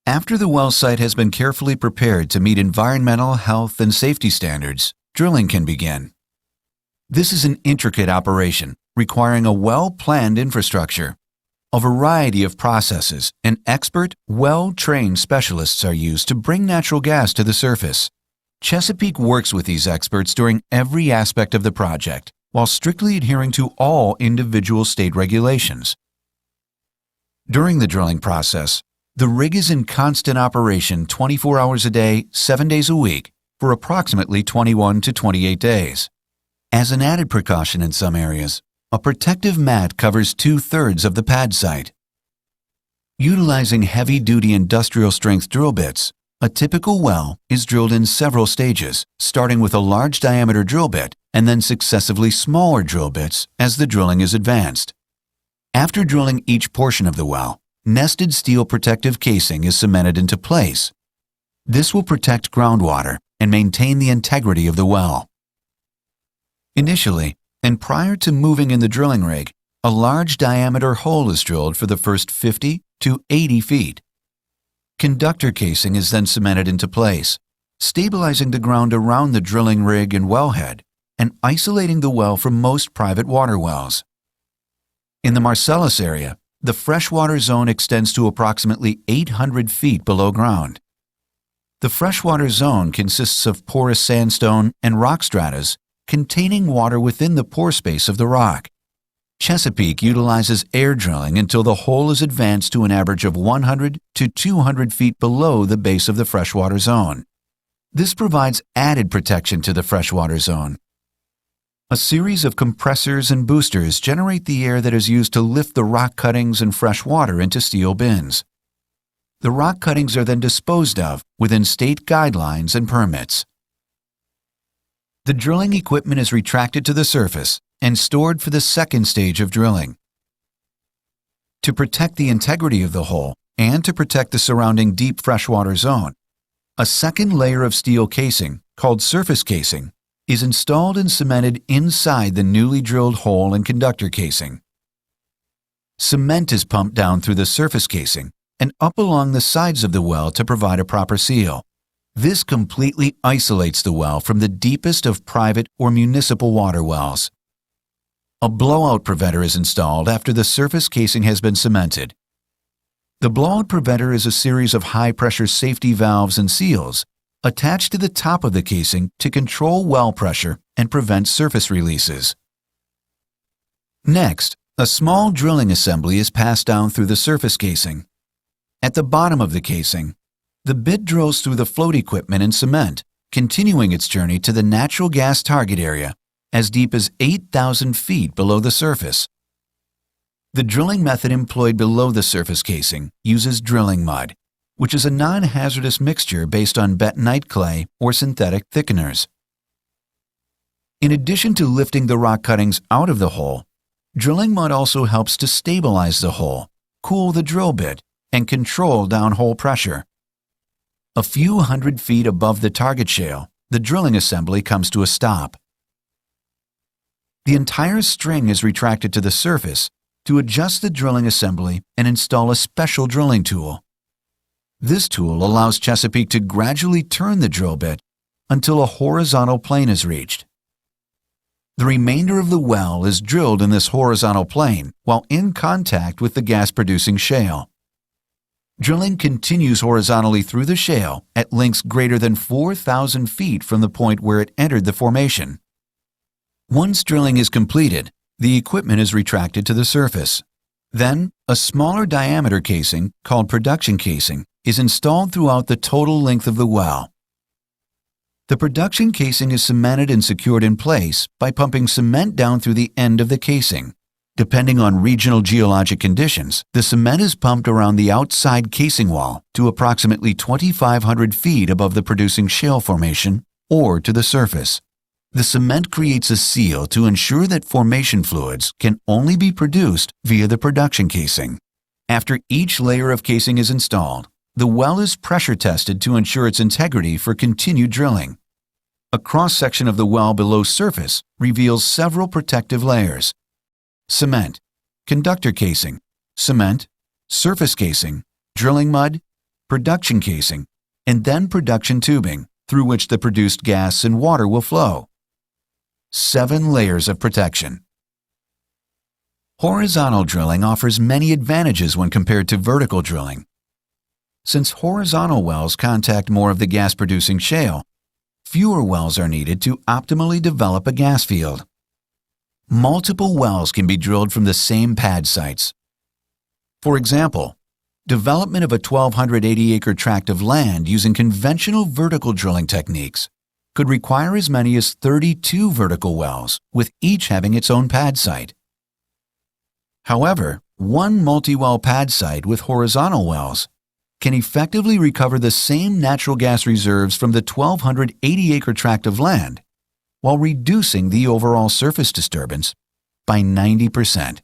After the well site has been carefully prepared to meet environmental, health, and safety standards, drilling can begin. This is an intricate operation requiring a well-planned infrastructure. A variety of processes and expert, well-trained specialists are used to bring natural gas to the surface. Chesapeake works with these experts during every aspect of the project, while strictly adhering to all individual state regulations. During the drilling process, the rig is in constant operation 24 hours a day, 7 days a week, for approximately 21 to 28 days. As an added precaution in some areas, a protective mat covers 2/3 of the pad site. Utilizing heavy-duty industrial-strength drill bits, a typical well is drilled in several stages, starting with a large diameter drill bit and then successively smaller drill bits as the drilling is advanced. After drilling each portion of the well, nested steel protective casing is cemented into place. This will protect groundwater and maintain the integrity of the well. Initially, and prior to moving in the drilling rig, a large diameter hole is drilled for the first 50 to 80 feet. Conductor casing is then cemented into place, stabilizing the ground around the drilling rig and wellhead, and isolating the well from most private water wells. In the Marcellus area, the freshwater zone extends to approximately 800 feet below ground. The freshwater zone consists of porous sandstone and rock stratas containing water within the pore space of the rock. Chesapeake utilizes air drilling until the hole is advanced to an average of 100 to 200 feet below the base of the freshwater zone. This provides added protection to the freshwater zone. A series of compressors and boosters generate the air that is used to lift the rock cuttings and fresh water into steel bins. The rock cuttings are then disposed of within state guidelines and permits. The drilling equipment is retracted to the surface and stored for the second stage of drilling. To protect the integrity of the hole and to protect the surrounding deep freshwater zone, a second layer of steel casing, called surface casing, is installed and cemented inside the newly drilled hole and conductor casing. Cement is pumped down through the surface casing and up along the sides of the well to provide a proper seal. This completely isolates the well from the deepest of private or municipal water wells. A blowout preventer is installed after the surface casing has been cemented. The blowout preventer is a series of high-pressure safety valves and seals attached to the top of the casing to control well pressure and prevent surface releases. Next, a small drilling assembly is passed down through the surface casing. At the bottom of the casing, the bit drills through the float equipment and cement, continuing its journey to the natural gas target area as deep as 8,000 feet below the surface. The drilling method employed below the surface casing uses drilling mud, which is a non-hazardous mixture based on bentonite clay or synthetic thickeners. In addition to lifting the rock cuttings out of the hole, drilling mud also helps to stabilize the hole, cool the drill bit, and control downhole pressure. A few hundred feet above the target shale, the drilling assembly comes to a stop. The entire string is retracted to the surface to adjust the drilling assembly and install a special drilling tool. This tool allows Chesapeake to gradually turn the drill bit until a horizontal plane is reached. The remainder of the well is drilled in this horizontal plane while in contact with the gas-producing shale. Drilling continues horizontally through the shale at lengths greater than 4,000 feet from the point where it entered the formation. Once drilling is completed, the equipment is retracted to the surface. Then, a smaller diameter casing, called production casing, is installed throughout the total length of the well. The production casing is cemented and secured in place by pumping cement down through the end of the casing. Depending on regional geologic conditions, the cement is pumped around the outside casing wall to approximately 2,500 feet above the producing shale formation or to the surface. The cement creates a seal to ensure that formation fluids can only be produced via the production casing. After each layer of casing is installed, the well is pressure tested to ensure its integrity for continued drilling. A cross-section of the well below surface reveals several protective layers: cement, conductor casing, cement, surface casing, drilling mud, production casing, and then production tubing, through which the produced gas and water will flow. 7 layers of protection. Horizontal drilling offers many advantages when compared to vertical drilling. Since horizontal wells contact more of the gas-producing shale, fewer wells are needed to optimally develop a gas field. Multiple wells can be drilled from the same pad sites. For example, development of a 1,280-acre tract of land using conventional vertical drilling techniques could require as many as 32 vertical wells, with each having its own pad site. However, one multi-well pad site with horizontal wells can effectively recover the same natural gas reserves from the 1,280-acre tract of land while reducing the overall surface disturbance by 90%.